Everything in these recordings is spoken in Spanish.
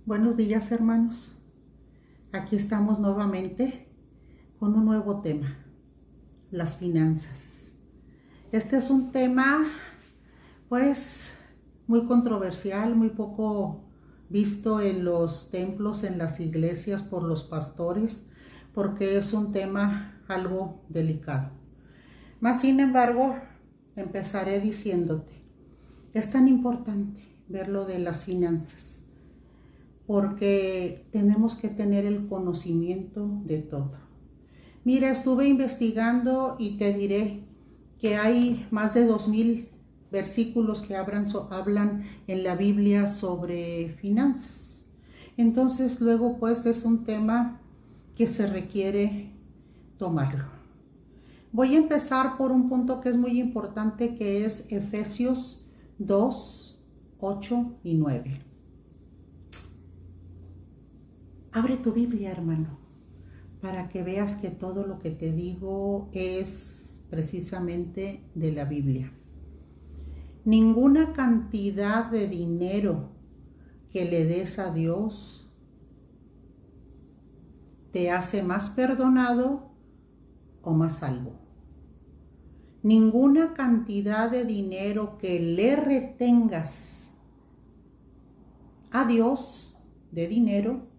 Buenos días, hermanos. Aquí estamos nuevamente con un nuevo tema, las finanzas. Este es un tema, pues, muy controversial, muy poco visto en los templos, en las iglesias por los pastores, porque es un tema algo delicado. Mas, sin embargo, empezaré diciéndote, es tan importante ver lo de las finanzas, porque tenemos que tener el conocimiento de todo. Mira, estuve investigando y te diré que hay más de 2000 versículos que hablan en la Biblia sobre finanzas. Entonces, luego pues es un tema que se requiere tomarlo. Voy a empezar por un punto que es muy importante, que es Efesios 2, 8 y 9. Abre tu Biblia, hermano, para que veas que todo lo que te digo es precisamente de la Biblia. Ninguna cantidad de dinero que le des a Dios te hace más perdonado o más salvo. Ninguna cantidad de dinero que le retengas a Dios de dinero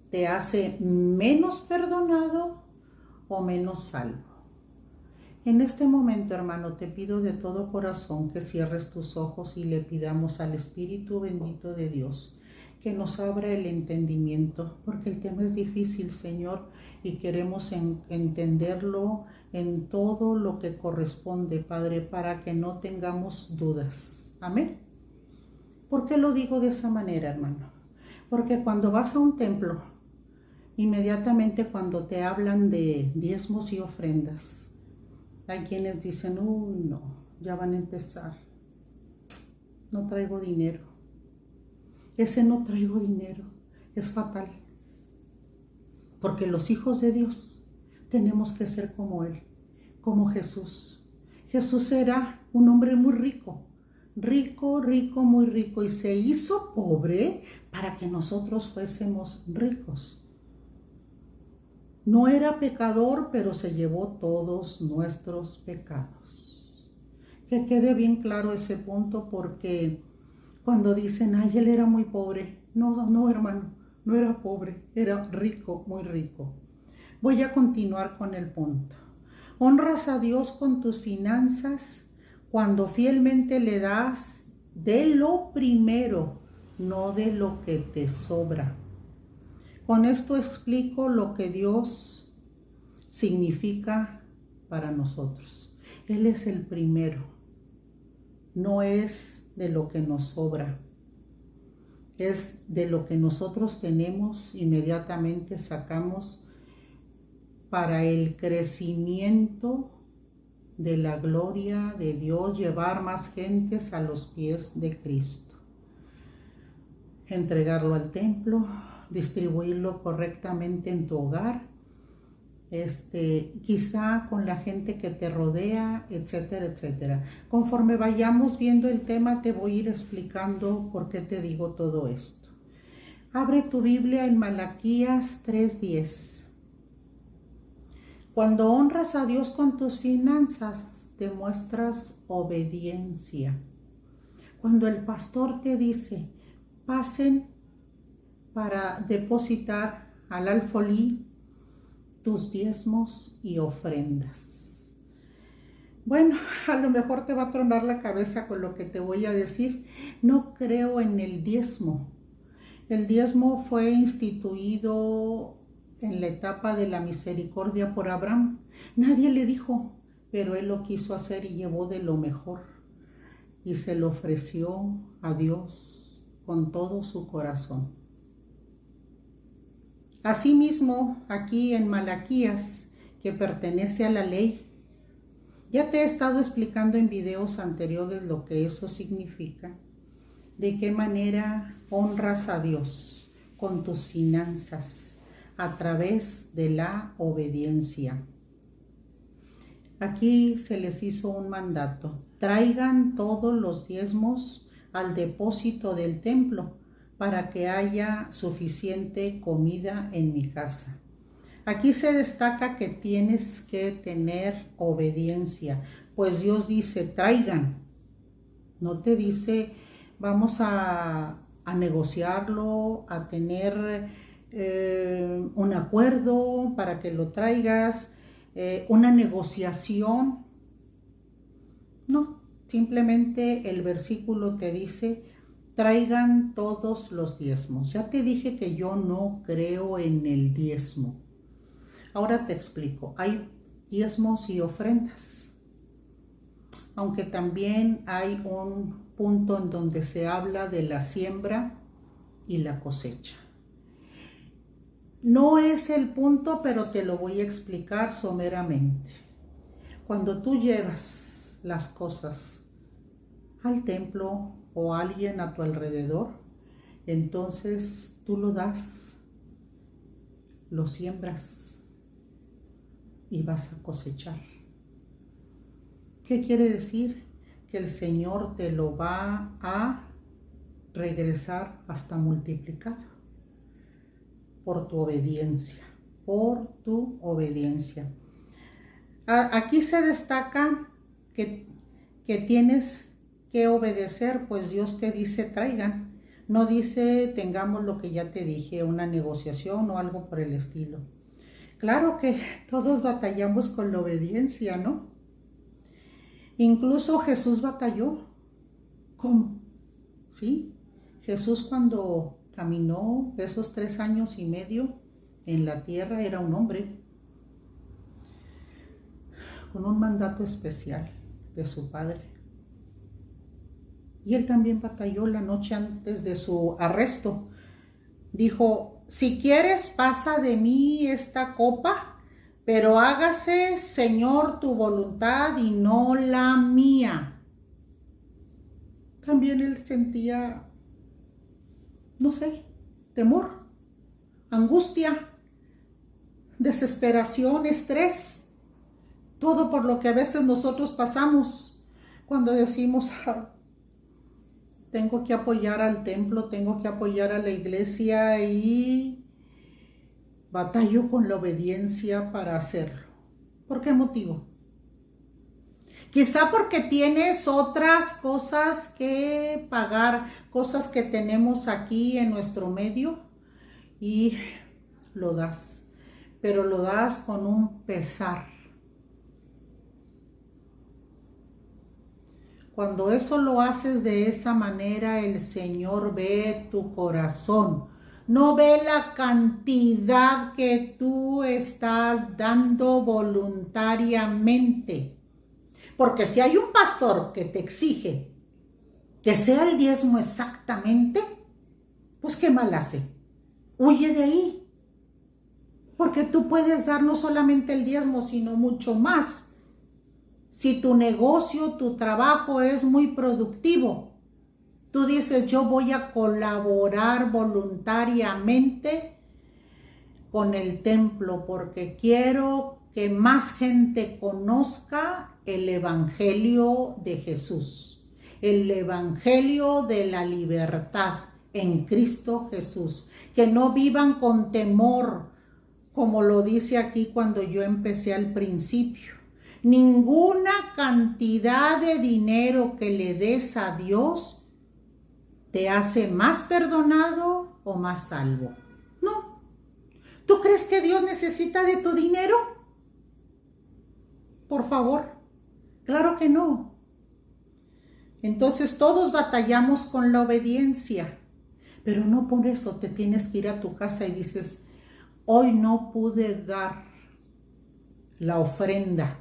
te hace menos perdonado o menos salvo. En este momento, hermano, te pido de todo corazón que cierres tus ojos y le pidamos al Espíritu bendito de Dios que nos abra el entendimiento, porque el tema es difícil, Señor, y queremos entenderlo en todo lo que corresponde, Padre, para que no tengamos dudas. Amén. ¿Por qué lo digo de esa manera, hermano? Porque cuando vas a un templo, inmediatamente cuando te hablan de diezmos y ofrendas, hay quienes dicen, uy, no, ya van a empezar. No traigo dinero. Ese no traigo dinero es fatal. Porque los hijos de Dios tenemos que ser como Él, como Jesús. Jesús era un hombre muy rico, muy rico, y se hizo pobre para que nosotros fuésemos ricos. No era pecador, pero se llevó todos nuestros pecados. Que quede bien claro ese punto, porque cuando dicen, ay, él era muy pobre. No, hermano, no era pobre, era rico, muy rico. Voy a continuar con el punto. Honras a Dios con tus finanzas cuando fielmente le das de lo primero, no de lo que te sobra. Con esto explico lo que Dios significa para nosotros. Él es el primero, no es de lo que nos sobra, es de lo que nosotros tenemos, inmediatamente sacamos para el crecimiento de la gloria de Dios, llevar más gentes a los pies de Cristo, entregarlo al templo, distribuirlo correctamente en tu hogar, quizá con la gente que te rodea, etcétera, etcétera. Conforme vayamos viendo el tema, te voy a ir explicando por qué te digo todo esto. Abre tu Biblia en Malaquías 3:10. Cuando honras a Dios con tus finanzas, demuestras obediencia. Cuando el pastor te dice, pasen para depositar al alfolí tus diezmos y ofrendas. Bueno, a lo mejor te va a tronar la cabeza con lo que te voy a decir. No creo en el diezmo. El diezmo fue instituido en la etapa de la misericordia por Abraham. Nadie le dijo, pero él lo quiso hacer y llevó de lo mejor y se lo ofreció a Dios con todo su corazón. Asimismo, aquí en Malaquías, que pertenece a la ley, ya te he estado explicando en videos anteriores lo que eso significa, de qué manera honras a Dios con tus finanzas a través de la obediencia. Aquí se les hizo un mandato: traigan todos los diezmos al depósito del templo para que haya suficiente comida en mi casa. Aquí se destaca que tienes que tener obediencia, pues Dios dice, traigan. No te dice, vamos a negociarlo, a tener un acuerdo para que lo traigas, una negociación. No, simplemente el versículo te dice, traigan todos los diezmos. Ya te dije que yo no creo en el diezmo. Ahora te explico, hay diezmos y ofrendas, aunque también hay un punto en donde se habla de la siembra y la cosecha. No es el punto, pero te lo voy a explicar someramente. Cuando tú llevas las cosas al templo o a alguien a tu alrededor, entonces tú lo das, lo siembras y vas a cosechar. ¿Qué quiere decir? Que el Señor te lo va a regresar hasta multiplicado por tu obediencia, por tu obediencia. Aquí se destaca que tienes que obedecer, pues Dios te dice traigan. No dice tengamos lo que ya te dije, una negociación o algo por el estilo. Claro que todos batallamos con la obediencia, ¿no? Incluso Jesús batalló. ¿Cómo? ¿Sí? Jesús cuando caminó esos 3 años y medio en la tierra era un hombre con un mandato especial de su padre. Y él también batalló la noche antes de su arresto. Dijo, si quieres pasa de mí esta copa, pero hágase, Señor, tu voluntad y no la mía. También él sentía, no sé, temor, angustia, desesperación, estrés, todo por lo que a veces nosotros pasamos cuando decimos, tengo que apoyar al templo, tengo que apoyar a la iglesia y batallo con la obediencia para hacerlo. ¿Por qué motivo? Quizá porque tienes otras cosas que pagar, cosas que tenemos aquí en nuestro medio y lo das, pero lo das con un pesar. Cuando eso lo haces de esa manera, el Señor ve tu corazón. No ve la cantidad que tú estás dando voluntariamente. Porque si hay un pastor que te exige que sea el diezmo exactamente, pues qué mal hace. Huye de ahí. Porque tú puedes dar no solamente el diezmo, sino mucho más. Si tu negocio, tu trabajo es muy productivo, tú dices, yo voy a colaborar voluntariamente con el templo porque quiero que más gente conozca el Evangelio de Jesús, el Evangelio de la libertad en Cristo Jesús, que no vivan con temor, como lo dice aquí cuando yo empecé al principio. Ninguna cantidad de dinero que le des a Dios te hace más perdonado o más salvo. No. ¿Tú crees que Dios necesita de tu dinero? Por favor. Claro que no. Entonces todos batallamos con la obediencia, pero no por eso te tienes que ir a tu casa y dices, hoy no pude dar la ofrenda.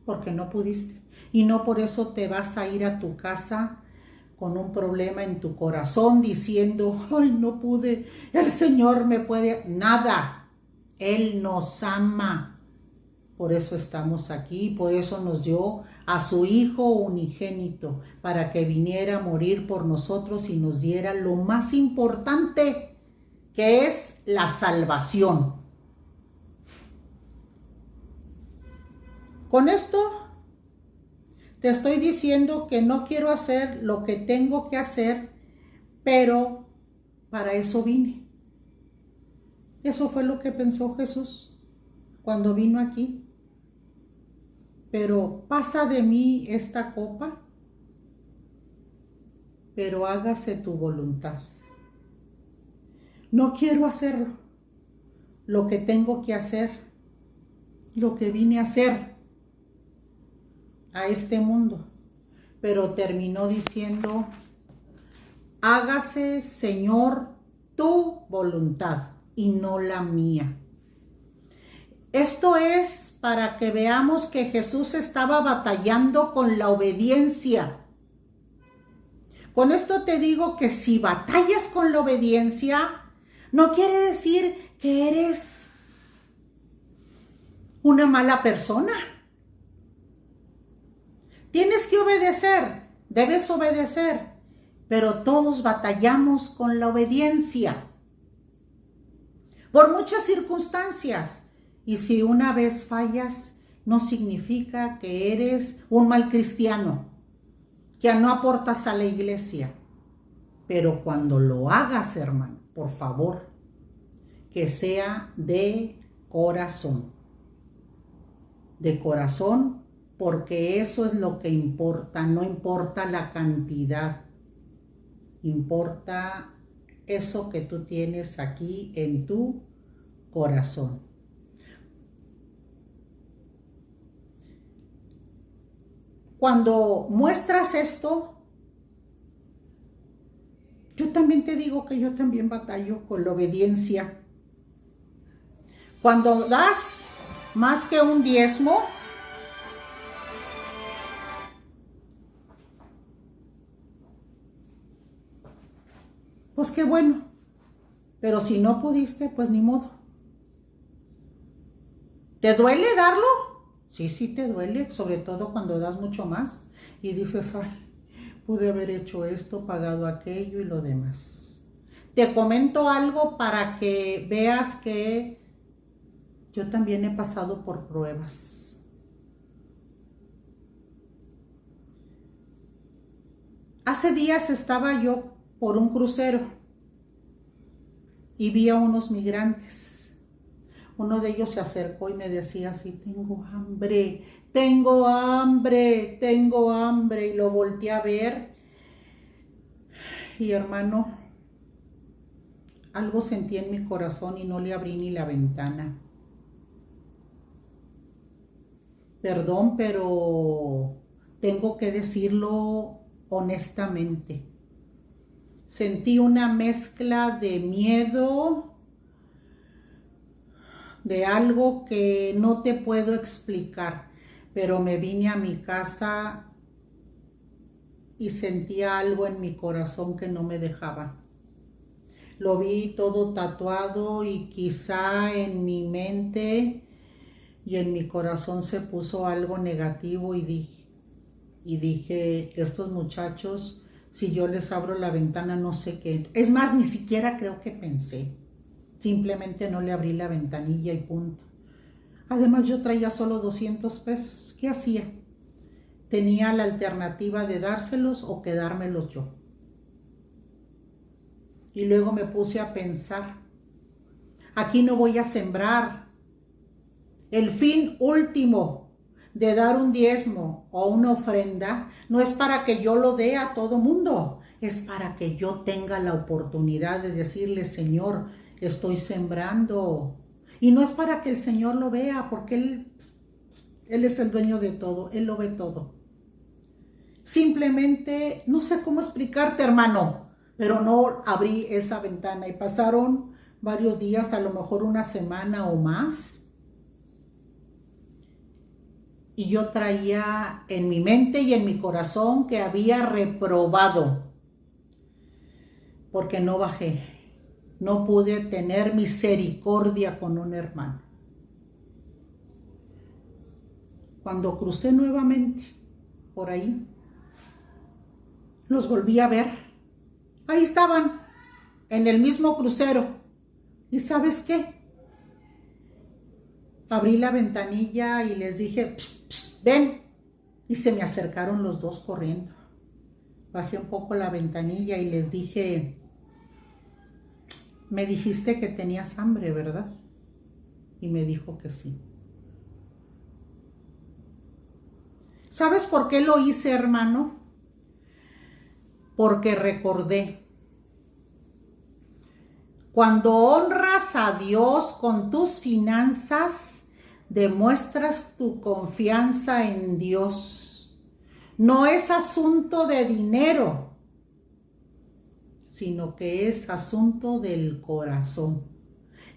Porque no pudiste. Y no por eso te vas a ir a tu casa con un problema en tu corazón diciendo, ay, no pude, el Señor me puede. Nada. Él nos ama. Por eso estamos aquí, por eso nos dio a su Hijo unigénito, para que viniera a morir por nosotros y nos diera lo más importante, que es la salvación. Con esto te estoy diciendo que no quiero hacer lo que tengo que hacer, pero para eso vine. Eso fue lo que pensó Jesús cuando vino aquí. Pero pasa de mí esta copa, pero hágase tu voluntad. No quiero hacerlo, lo que tengo que hacer, lo que vine a hacer a este mundo. Pero terminó diciendo, hágase, Señor, tu voluntad y no la mía. Esto es para que veamos que Jesús estaba batallando con la obediencia. Con esto te digo que si batallas con la obediencia, no quiere decir que eres una mala persona. Tienes que obedecer, debes obedecer, pero todos batallamos con la obediencia por muchas circunstancias. Y si una vez fallas, no significa que eres un mal cristiano, que no aportas a la iglesia. Pero cuando lo hagas, hermano, por favor, que sea de corazón. De corazón, porque eso es lo que importa, no importa la cantidad. Importa eso que tú tienes aquí en tu corazón. Cuando muestras esto, yo también te digo que yo también batallo con la obediencia. Cuando das más que un diezmo, pues qué bueno. Pero si no pudiste, pues ni modo. ¿Te duele darlo? Sí, sí te duele, sobre todo cuando das mucho más y dices, ay, pude haber hecho esto, pagado aquello y lo demás. Te comento algo para que veas que yo también he pasado por pruebas. Hace días estaba yo por un crucero y vi a unos migrantes. Uno de ellos se acercó y me decía así, tengo hambre, tengo hambre, tengo hambre. Y lo volteé a ver y hermano, algo sentí en mi corazón y no le abrí ni la ventana. Perdón, pero tengo que decirlo honestamente. Sentí una mezcla de miedo, de algo que no te puedo explicar, pero me vine a mi casa y sentía algo en mi corazón que no me dejaba. Lo vi todo tatuado y quizá en mi mente y en mi corazón se puso algo negativo y dije, estos muchachos, si yo les abro la ventana no sé qué. Es más, ni siquiera creo que pensé. Simplemente no le abrí la ventanilla y punto. Además yo traía solo 200 pesos. ¿Qué hacía? Tenía la alternativa de dárselos o quedármelos yo. Y luego me puse a pensar, aquí no voy a sembrar. El fin último de dar un diezmo o una ofrenda no es para que yo lo dé a todo mundo. Es para que yo tenga la oportunidad de decirle, Señor, estoy sembrando. Y no es para que el Señor lo vea, porque Él es el dueño de todo, Él lo ve todo. Simplemente, no sé cómo explicarte, hermano, pero no abrí esa ventana y pasaron varios días, a lo mejor una semana o más. Y yo traía en mi mente y en mi corazón que había reprobado, porque no bajé. No pude tener misericordia con un hermano. Cuando crucé nuevamente por ahí, los volví a ver. Ahí estaban, en el mismo crucero. ¿Y sabes qué? Abrí la ventanilla y les dije, psst, psst, ven. Y se me acercaron los dos corriendo. Bajé un poco la ventanilla y les dije, me dijiste que tenías hambre, ¿verdad? Y me dijo que sí. ¿Sabes por qué lo hice, hermano? Porque recordé. Cuando honras a Dios con tus finanzas, demuestras tu confianza en Dios. No es asunto de dinero, sino que es asunto del corazón.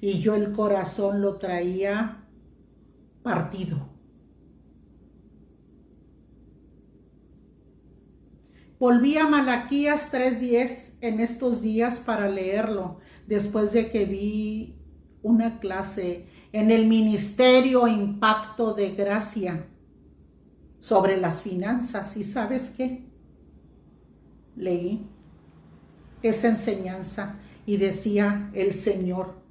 Y yo el corazón lo traía partido. Volví a Malaquías 3:10 en estos días para leerlo, después de que vi una clase en el Ministerio Impacto de Gracia sobre las finanzas. ¿Y sabes qué? Leí esa enseñanza y decía el Señor,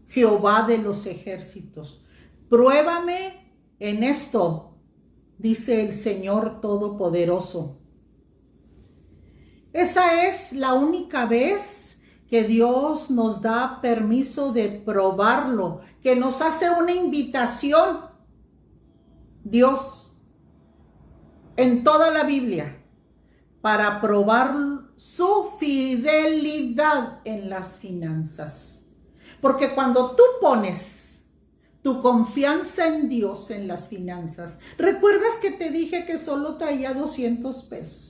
Jehová de los ejércitos, pruébame en esto, dice el Señor Todopoderoso. Esa es la única vez que Dios nos da permiso de probarlo, que nos hace una invitación. Dios, en toda la Biblia, para probar su fidelidad en las finanzas. Porque cuando tú pones tu confianza en Dios en las finanzas, ¿recuerdas que te dije que solo traía 200 pesos?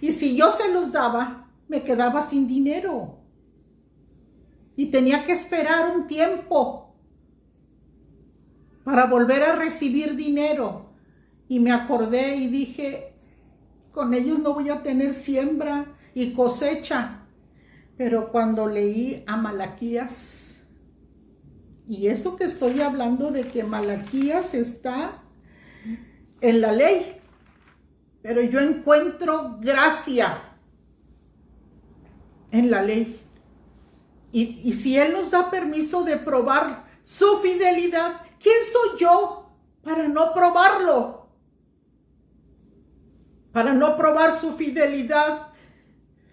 Y si yo se los daba, me quedaba sin dinero. Y tenía que esperar un tiempo para volver a recibir dinero. Y me acordé y dije, con ellos no voy a tener siembra y cosecha. Pero cuando leí a Malaquías, y eso que estoy hablando de que Malaquías está en la ley, pero yo encuentro gracia en la ley. Y si Él nos da permiso de probar su fidelidad, ¿quién soy yo para no probarlo? Para no probar su fidelidad.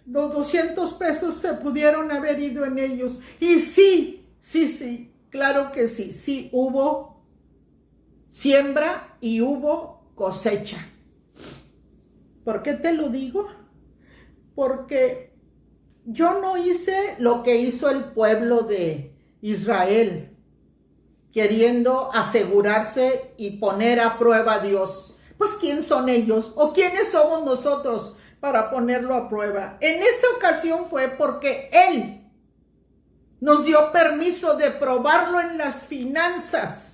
Los 200 pesos se pudieron haber ido en ellos. Y sí, claro que sí. Sí hubo siembra y hubo cosecha. ¿Por qué te lo digo? Porque yo no hice lo que hizo el pueblo de Israel, queriendo asegurarse y poner a prueba a Dios. Pues ¿quién son ellos? ¿O quiénes somos nosotros para ponerlo a prueba? En esa ocasión fue porque Él nos dio permiso de probarlo en las finanzas.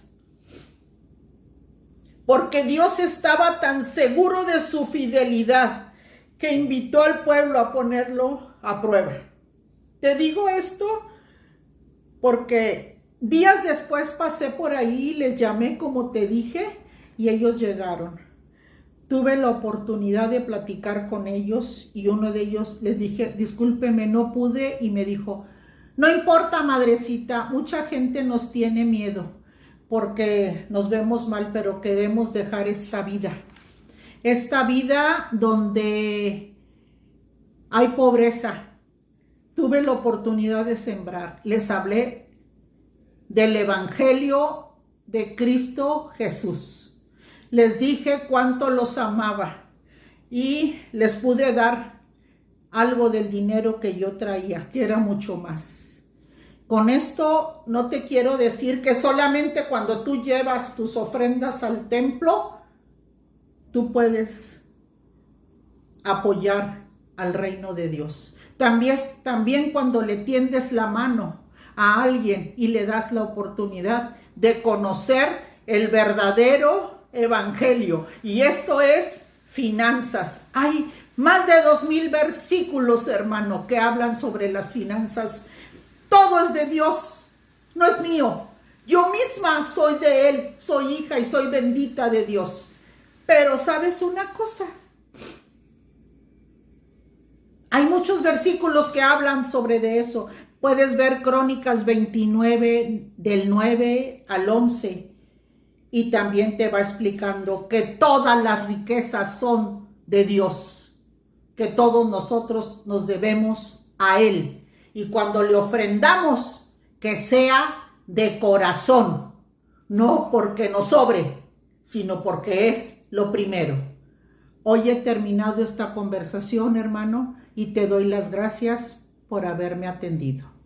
Porque Dios estaba tan seguro de su fidelidad que invitó al pueblo a ponerlo a prueba. Te digo esto porque días después pasé por ahí y les llamé como te dije y ellos llegaron. Tuve la oportunidad de platicar con ellos y uno de ellos les dije, discúlpeme, no pude, y me dijo, no importa, madrecita, mucha gente nos tiene miedo porque nos vemos mal, pero queremos dejar esta vida donde hay pobreza. Tuve la oportunidad de sembrar. Les hablé del Evangelio de Cristo Jesús. Les dije cuánto los amaba y les pude dar algo del dinero que yo traía, que era mucho más. Con esto no te quiero decir que solamente cuando tú llevas tus ofrendas al templo, tú puedes apoyar al reino de Dios. También cuando le tiendes la mano a alguien y le das la oportunidad de conocer el verdadero evangelio. Y esto es finanzas. Hay más de 2000 versículos, hermano, que hablan sobre las finanzas. Todo es de Dios, no es mío. Yo misma soy de Él, soy hija y soy bendita de Dios. Pero ¿sabes una cosa? Hay muchos versículos que hablan sobre de eso. Puedes ver Crónicas 29, del 9 al 11. y también te va explicando que todas las riquezas son de Dios, que todos nosotros nos debemos a Él. Y cuando le ofrendamos, que sea de corazón, no porque nos sobre, sino porque es lo primero. Hoy he terminado esta conversación, hermano, y te doy las gracias por haberme atendido.